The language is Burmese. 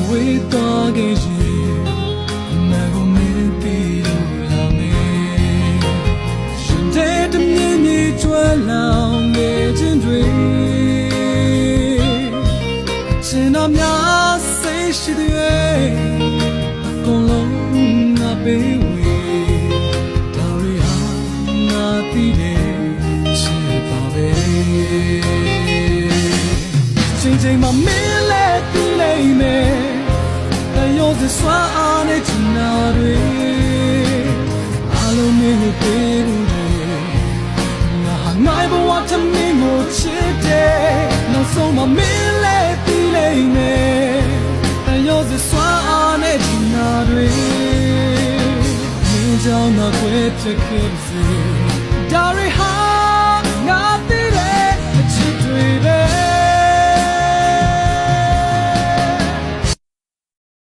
ဝေးသွားခဲ့ရင်အမှန်ကိုမင်းသိလို့လာမယ်ရှင်တဲ့တမြင်ကြီးကျွမ်းလောင်နေခြင်းတွေရှင်တော်များစိတ်ရှိတဲ့အကုန်လုံးငါပေးဝေဒါရီဟာငါသိတယ်ချစ်ပါပဲချိန်မှာမင်းလည်းသိလိမ့်မယ်တယောစစွာအားနဲ့ချနာတွေအလုံးမင်းကိုပေးလို့ငါဟာငါ့ဘဝတမင်းကိုချစ်တယ်နောက်ဆုံးမှာမင်းလည်းသိလိမ့်မယ်တယောစစွာအားနဲ့ချနာတွေမင်းကြောင့်ငါခွဲဖြစ်ခဲ့စေဒါရီဟာ